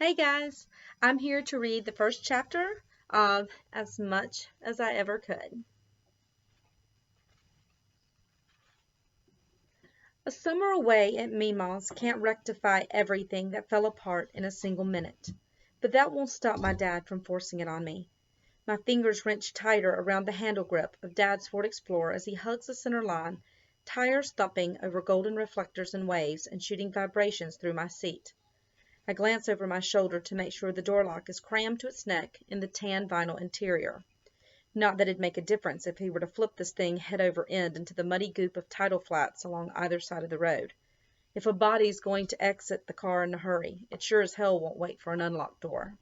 Hey guys, I'm here to read the first chapter of As Much as I Ever Could. A summer away at Mima's can't rectify everything that fell apart in a single minute, but that won't stop my dad from forcing it on me. My fingers wrench tighter around the handle grip of Dad's Ford Explorer as he hugs the center line, tires thumping over golden reflectors and waves and shooting vibrations through my seat. I glance over my shoulder to make sure the door lock is crammed to its neck in the tan vinyl interior. Not that it'd make a difference if he were to flip this thing head over end into the muddy goop of tidal flats along either side of the road. If a body's going to exit the car in a hurry, it sure as hell won't wait for an unlocked door.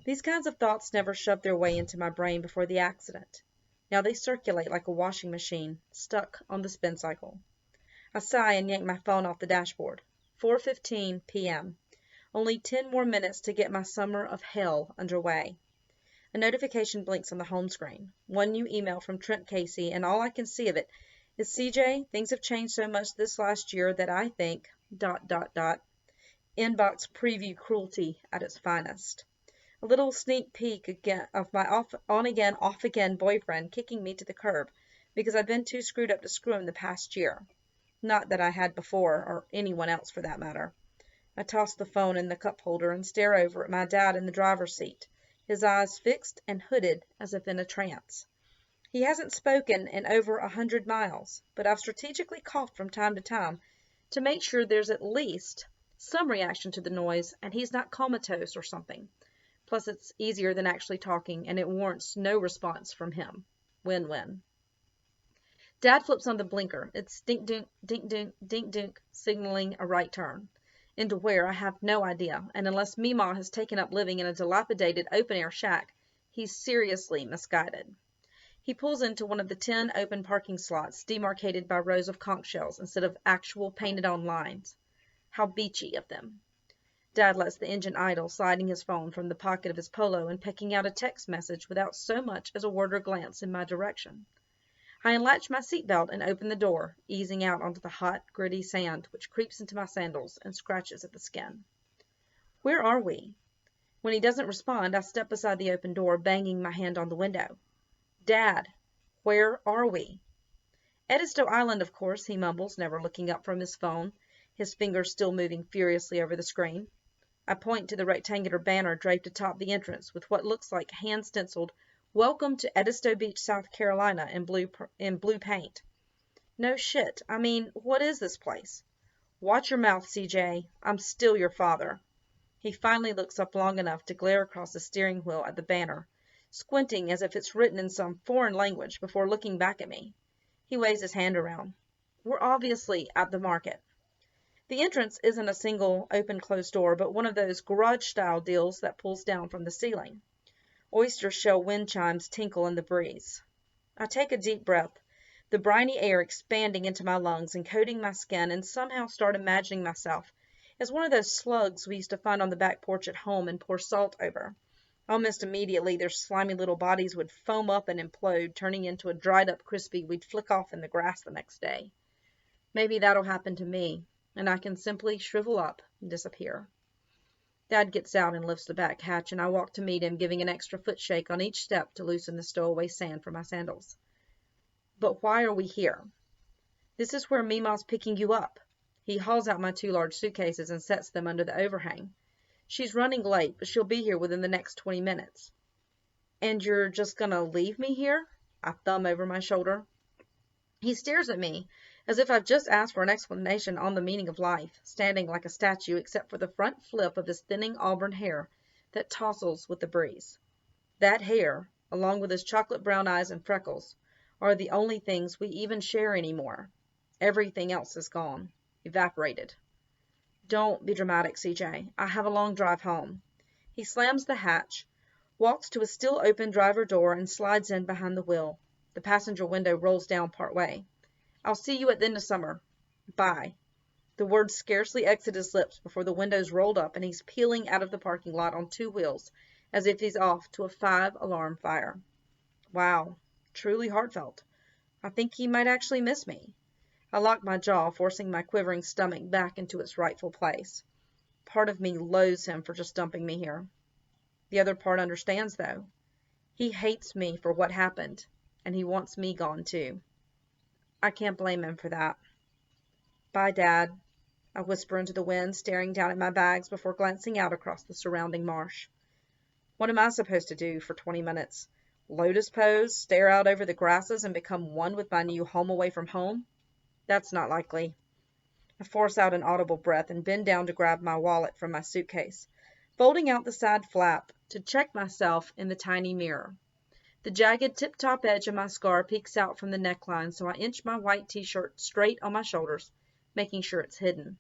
These kinds of thoughts never shoved their way into my brain before the accident. Now they circulate like a washing machine, stuck on the spin cycle. I sigh and yank my phone off the dashboard. 4:15 p.m. Only 10 more minutes to get my summer of hell underway. A notification blinks on the home screen. One new email from Trent Casey, and all I can see of it is CJ, things have changed so much this last year that I think, ... Inbox preview cruelty at its finest. A little sneak peek again of my on again, off again boyfriend kicking me to the curb because I've been too screwed up to screw him the past year. Not that I had before, or anyone else for that matter. I toss the phone in the cup holder and stare over at my dad in the driver's seat, his eyes fixed and hooded as if in a trance. He hasn't spoken in over 100 miles, but I've strategically coughed from time to time to make sure there's at least some reaction to the noise and he's not comatose or something. Plus, it's easier than actually talking, and it warrants no response from him. Win-win. Dad flips on the blinker. It's dink-dunk, dink-dunk, dink-dunk, signaling a right turn. Into where, I have no idea, and unless Mima has taken up living in a dilapidated open-air shack, he's seriously misguided. He pulls into one of the 10 open parking slots demarcated by rows of conch shells instead of actual painted-on lines. How beachy of them. Dad lets the engine idle, sliding his phone from the pocket of his polo and picking out a text message without so much as a word or glance in my direction. I unlatch my seatbelt and open the door, easing out onto the hot, gritty sand which creeps into my sandals and scratches at the skin. Where are we? When he doesn't respond, I step beside the open door, banging my hand on the window. Dad, where are we? Edisto Island, of course, he mumbles, never looking up from his phone, his fingers still moving furiously over the screen. I point to the rectangular banner draped atop the entrance with what looks like hand-stenciled "Welcome to Edisto Beach, South Carolina" in blue paint. No shit. I mean, what is this place? Watch your mouth, CJ. I'm still your father. He finally looks up long enough to glare across the steering wheel at the banner, squinting as if it's written in some foreign language before looking back at me. He waves his hand around. We're obviously at the market. The entrance isn't a single open-closed door, but one of those garage-style deals that pulls down from the ceiling. Oyster shell wind chimes tinkle in the breeze. I take a deep breath, the briny air expanding into my lungs and coating my skin, and somehow start imagining myself as one of those slugs we used to find on the back porch at home and pour salt over. Almost immediately, their slimy little bodies would foam up and implode, turning into a dried-up crispy we'd flick off in the grass the next day. Maybe that'll happen to me, and I can simply shrivel up and disappear. Dad gets out and lifts the back hatch, and I walk to meet him, giving an extra foot shake on each step to loosen the stowaway sand from my sandals. But why are we here? This is where Mima's picking you up. He hauls out my 2 large suitcases and sets them under the overhang. She's running late, but she'll be here within the next 20 minutes. And you're just gonna leave me here? I thumb over my shoulder. He stares at me as if I've just asked for an explanation on the meaning of life, standing like a statue except for the front flip of his thinning auburn hair that tousles with the breeze. That hair, along with his chocolate brown eyes and freckles, are the only things we even share anymore. Everything else is gone, evaporated. Don't be dramatic, CJ. I have a long drive home. He slams the hatch, walks to a still open driver door, and slides in behind the wheel. The passenger window rolls down part way. I'll see you at the end of summer. Bye. The words scarcely exit his lips before the window's rolled up and he's peeling out of the parking lot on 2 wheels, as if he's off to a 5-alarm fire. Wow, truly heartfelt. I think he might actually miss me. I lock my jaw, forcing my quivering stomach back into its rightful place. Part of me loathes him for just dumping me here. The other part understands, though. He hates me for what happened, and he wants me gone, too. I can't blame him for that. Bye, Dad, I whisper into the wind, staring down at my bags before glancing out across the surrounding marsh. What am I supposed to do for 20 minutes? Lotus pose, stare out over the grasses, and become one with my new home away from home? That's not likely. I force out an audible breath and bend down to grab my wallet from my suitcase, folding out the side flap to check myself in the tiny mirror. The jagged tip-top edge of my scar peeks out from the neckline, so I inch my white t-shirt straight on my shoulders, making sure it's hidden.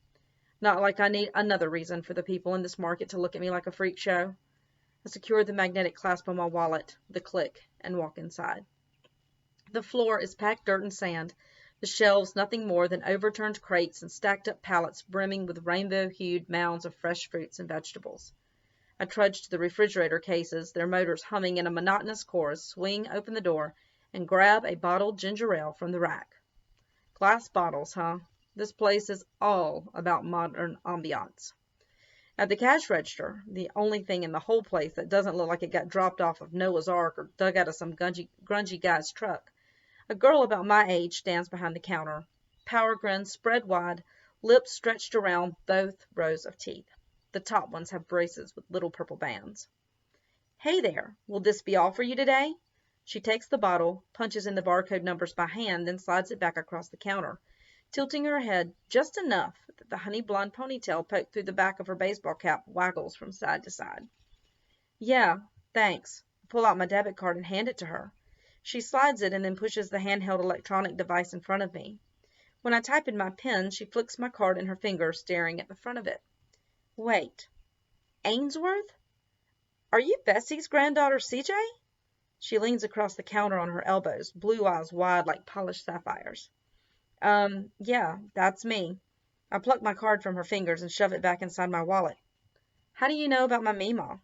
Not like I need another reason for the people in this market to look at me like a freak show. I secure the magnetic clasp on my wallet with a click and walk inside. The floor is packed dirt and sand, the shelves nothing more than overturned crates and stacked up pallets brimming with rainbow-hued mounds of fresh fruits and vegetables. I trudge to the refrigerator cases, their motors humming in a monotonous chorus, swing open the door, and grab a bottled ginger ale from the rack. Glass bottles, huh? This place is all about modern ambiance. At the cash register, the only thing in the whole place that doesn't look like it got dropped off of Noah's Ark or dug out of some grungy guy's truck, a girl about my age stands behind the counter, power grin spread wide, lips stretched around both rows of teeth. The top ones have braces with little purple bands. Hey there, will this be all for you today? She takes the bottle, punches in the barcode numbers by hand, then slides it back across the counter, tilting her head just enough that the honey blonde ponytail poked through the back of her baseball cap waggles from side to side. Yeah, thanks. I pull out my debit card and hand it to her. She slides it and then pushes the handheld electronic device in front of me. When I type in my PIN, she flicks my card in her fingers, staring at the front of it. Wait, Ainsworth? Are you Bessie's granddaughter, CJ? She leans across the counter on her elbows, blue eyes wide like polished sapphires. Yeah, that's me. I pluck my card from her fingers and shove it back inside my wallet. How do you know about my Meemaw?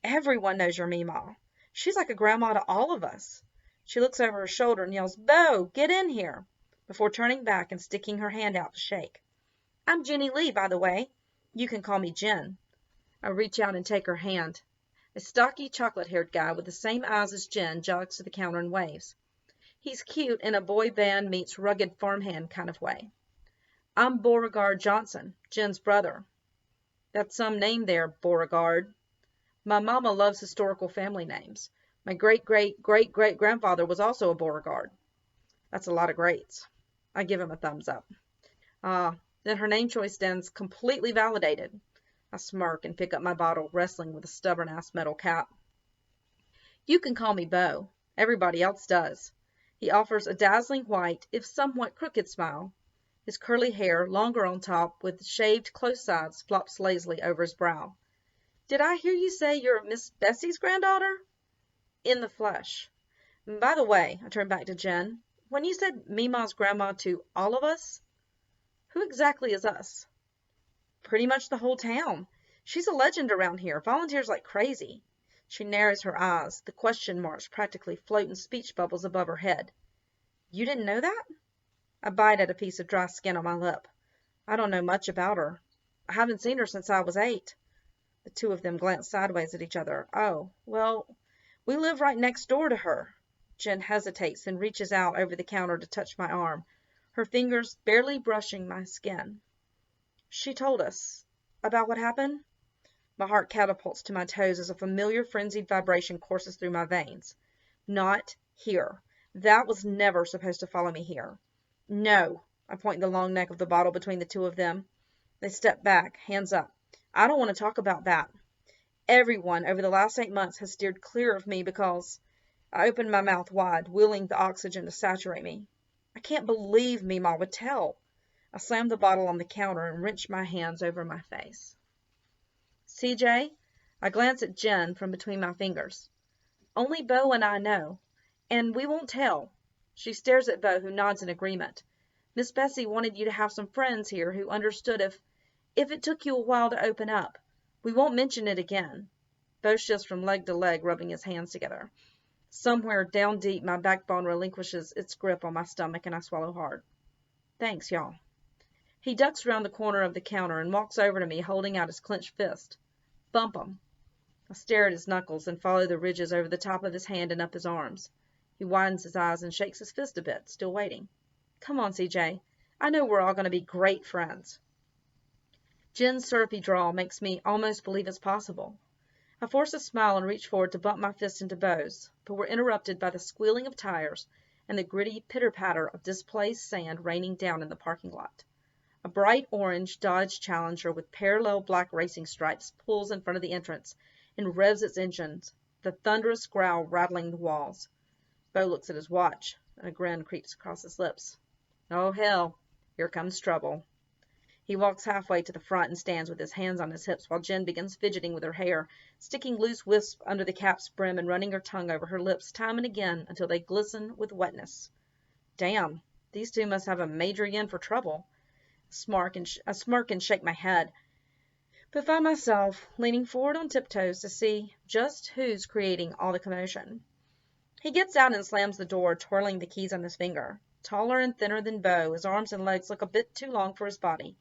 Everyone knows your Meemaw. She's like a grandma to all of us. She looks over her shoulder and yells, Bo, get in here, before turning back and sticking her hand out to shake. I'm Jenny Lee, by the way. You can call me Jen. I reach out and take her hand. A stocky, chocolate-haired guy with the same eyes as Jen jogs to the counter and waves. He's cute in a boy band meets rugged farmhand kind of way. I'm Beauregard Johnson, Jen's brother. That's some name there, Beauregard. My mama loves historical family names. My great-great-great-great-grandfather was also a Beauregard. That's a lot of greats. I give him a thumbs up. Then her name choice stands completely validated. I smirk and pick up my bottle, wrestling with a stubborn-ass metal cap. You can call me Bo. Everybody else does. He offers a dazzling white, if somewhat crooked smile. His curly hair, longer on top, with shaved close sides, flops lazily over his brow. Did I hear you say you're Miss Bessie's granddaughter? In the flesh. By the way, I turn back to Jen. When you said Meemaw's grandma to all of us, who exactly is us? Pretty much the whole town. She's a legend around here, volunteers like crazy. She narrows her eyes, the question marks practically float in speech bubbles above her head. You didn't know that? I bite at a piece of dry skin on my lip. I don't know much about her. I haven't seen her since I was 8. The two of them glance sideways at each other. Oh, well, we live right next door to her. Jen hesitates and reaches out over the counter to touch my arm, her fingers barely brushing my skin. She told us about what happened. My heart catapults to my toes as a familiar frenzied vibration courses through my veins. Not here. That was never supposed to follow me here. No. I point the long neck of the bottle between the two of them. They step back, hands up. I don't want to talk about that. Everyone over the last 8 months has steered clear of me because I opened my mouth wide, willing the oxygen to saturate me. I can't believe Meemaw would tell. I slam the bottle on the counter and wrench my hands over my face. CJ, I glance at Jen from between my fingers. Only Bo and I know, and we won't tell. She stares at Bo, who nods in agreement. Miss Bessie wanted you to have some friends here who understood if it took you a while to open up. We won't mention it again. Bo shifts from leg to leg, rubbing his hands together. Somewhere down deep, my backbone relinquishes its grip on my stomach, and I swallow hard. Thanks, y'all. He ducks around the corner of the counter and walks over to me, holding out his clenched fist. Bump 'em. I stare at his knuckles and follow the ridges over the top of his hand and up his arms. He widens his eyes and shakes his fist a bit, still waiting. Come on, CJ. I know we're all going to be great friends. Jen's syrupy drawl makes me almost believe it's possible. I force a smile and reach forward to bump my fist into Beau's, but we're interrupted by the squealing of tires and the gritty pitter-patter of displaced sand raining down in the parking lot. A bright orange Dodge Challenger with parallel black racing stripes pulls in front of the entrance and revs its engines, the thunderous growl rattling the walls. Beau looks at his watch, and a grin creeps across his lips. Oh, hell, here comes trouble. He walks halfway to the front and stands with his hands on his hips while Jen begins fidgeting with her hair, sticking loose wisps under the cap's brim and running her tongue over her lips time and again until they glisten with wetness. Damn, these two must have a major yen for trouble. I smirk and shake my head, but find myself leaning forward on tiptoes to see just who's creating all the commotion. He gets out and slams the door, twirling the keys on his finger. Taller and thinner than Beau, his arms and legs look a bit too long for his body,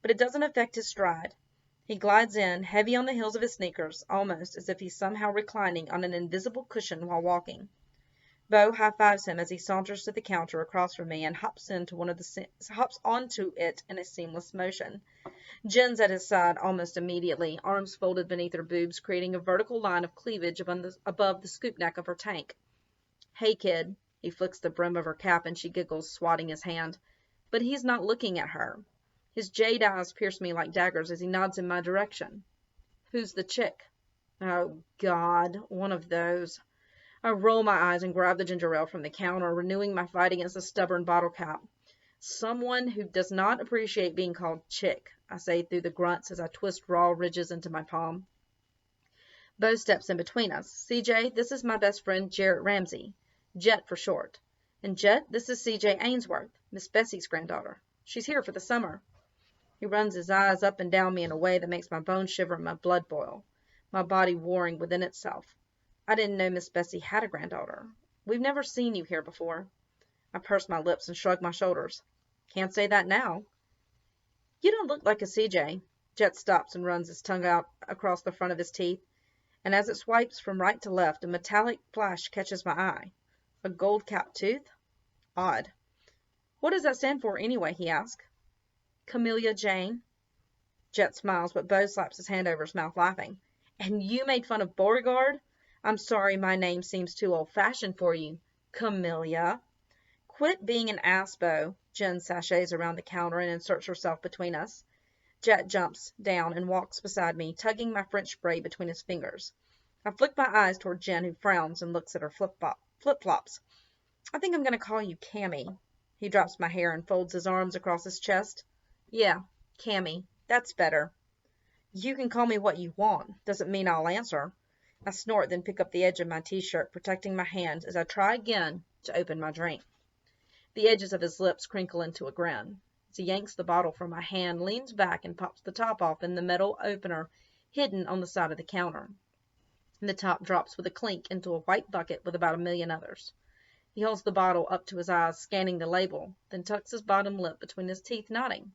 but it doesn't affect his stride. He glides in, heavy on the heels of his sneakers, almost as if he's somehow reclining on an invisible cushion while walking. Beau high-fives him as he saunters to the counter across from me and hops onto it in a seamless motion. Jen's at his side almost immediately, arms folded beneath her boobs, creating a vertical line of cleavage above the scoop neck of her tank. Hey, kid. He flicks the brim of her cap and she giggles, swatting his hand. But he's not looking at her. His jade eyes pierce me like daggers as he nods in my direction. Who's the chick? Oh, God, one of those. I roll my eyes and grab the ginger ale from the counter, renewing my fight against the stubborn bottle cap. Someone who does not appreciate being called chick, I say through the grunts as I twist raw ridges into my palm. Beau steps in between us. CJ, this is my best friend, Jarrett Ramsey. Jet for short. And Jet, this is CJ Ainsworth, Miss Bessie's granddaughter. She's here for the summer. He runs his eyes up and down me in a way that makes my bones shiver and my blood boil, my body warring within itself. I didn't know Miss Bessie had a granddaughter. We've never seen you here before. I purse my lips and shrug my shoulders. Can't say that now. You don't look like a CJ. Jet stops and runs his tongue out across the front of his teeth, and as it swipes from right to left, a metallic flash catches my eye. A gold-capped tooth? Odd. What does that stand for anyway, he asks. Camellia Jane. Jet smiles, but Beau slaps his hand over his mouth, laughing. And you made fun of Beauregard? I'm sorry my name seems too old-fashioned for you. Camellia. Quit being an ass, Beau. Jen sachets around the counter and inserts herself between us. Jet jumps down and walks beside me, tugging my French braid between his fingers. I flick my eyes toward Jen, who frowns and looks at her flip-flops. I think I'm going to call you Cammy. He drops my hair and folds his arms across his chest. Yeah, Cammy. That's better. You can call me what you want. Doesn't mean I'll answer. I snort, then pick up the edge of my t-shirt, protecting my hands as I try again to open my drink. The edges of his lips crinkle into a grin. As he yanks the bottle from my hand, leans back and pops the top off in the metal opener hidden on the side of the counter. And the top drops with a clink into a white bucket with about 1,000,000 others. He holds the bottle up to his eyes, scanning the label, then tucks his bottom lip between his teeth, nodding.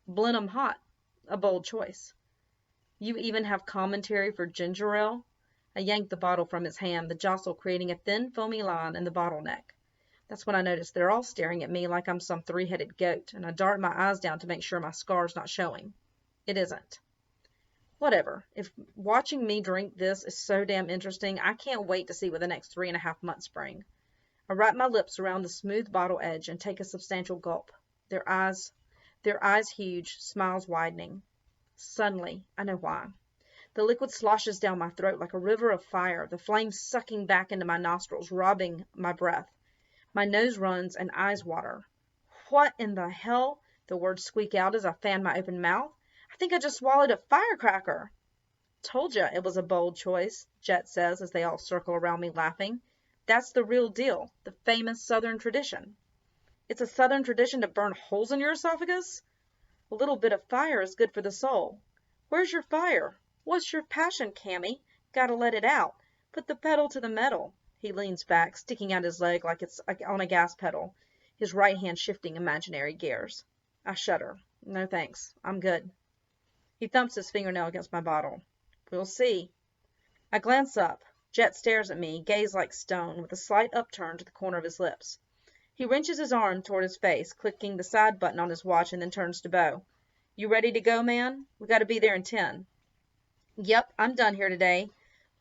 Blenheim Hot. A bold choice. You even have commentary for ginger ale? I yank the bottle from his hand, the jostle creating a thin, foamy line in the bottle neck. That's when I notice they're all staring at me like I'm some three-headed goat, and I dart my eyes down to make sure my scar's not showing. It isn't. Whatever. If watching me drink this is so damn interesting, I can't wait to see what the next 3.5 months bring. I wrap my lips around the smooth bottle edge and take a substantial gulp. Their eyes huge, smiles widening. Suddenly, I know why. The liquid sloshes down my throat like a river of fire, the flames sucking back into my nostrils, robbing my breath. My nose runs and eyes water. What in the hell? The words squeak out as I fan my open mouth. I think I just swallowed a firecracker. Told ya it was a bold choice, Jet says as they all circle around me laughing. That's the real deal, the famous Southern tradition. It's a Southern tradition to burn holes in your esophagus? A little bit of fire is good for the soul. Where's your fire? What's your passion, Cammy? Gotta let it out. Put the pedal to the metal. He leans back, sticking out his leg like it's on a gas pedal, his right hand shifting imaginary gears. I shudder. No thanks. I'm good. He thumps his fingernail against my bottle. We'll see. I glance up. Jet stares at me, gaze like stone, with a slight upturn to the corner of his lips. He wrenches his arm toward his face, clicking the side button on his watch, and then turns to Bo. You ready to go, man? We gotta be there in 10. Yep, I'm done here today.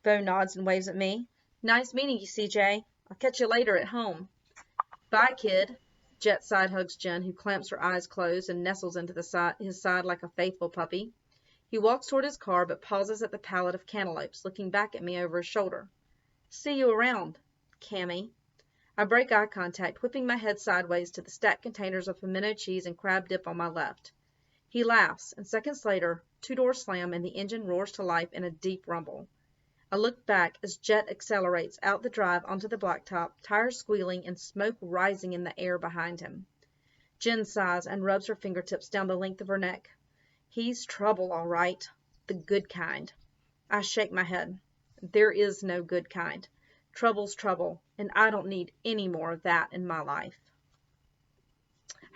Bo nods and waves at me. Nice meeting you, CJ. I'll catch you later at home. Bye, kid. Jet side hugs Jen, who clamps her eyes closed and nestles into his side like a faithful puppy. He walks toward his car, but pauses at the pallet of cantaloupes, looking back at me over his shoulder. See you around, Cammy. I break eye contact, whipping my head sideways to the stacked containers of pimento cheese and crab dip on my left. He laughs, and seconds later, 2 doors slam and the engine roars to life in a deep rumble. I look back as Jet accelerates out the drive onto the blacktop, tires squealing and smoke rising in the air behind him. Jen sighs and rubs her fingertips down the length of her neck. He's trouble, all right. The good kind. I shake my head. There is no good kind. Trouble's trouble, and I don't need any more of that in my life.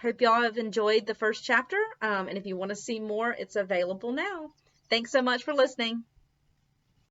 Hope y'all have enjoyed the first chapter, and if you want to see more, it's available now. Thanks so much for listening.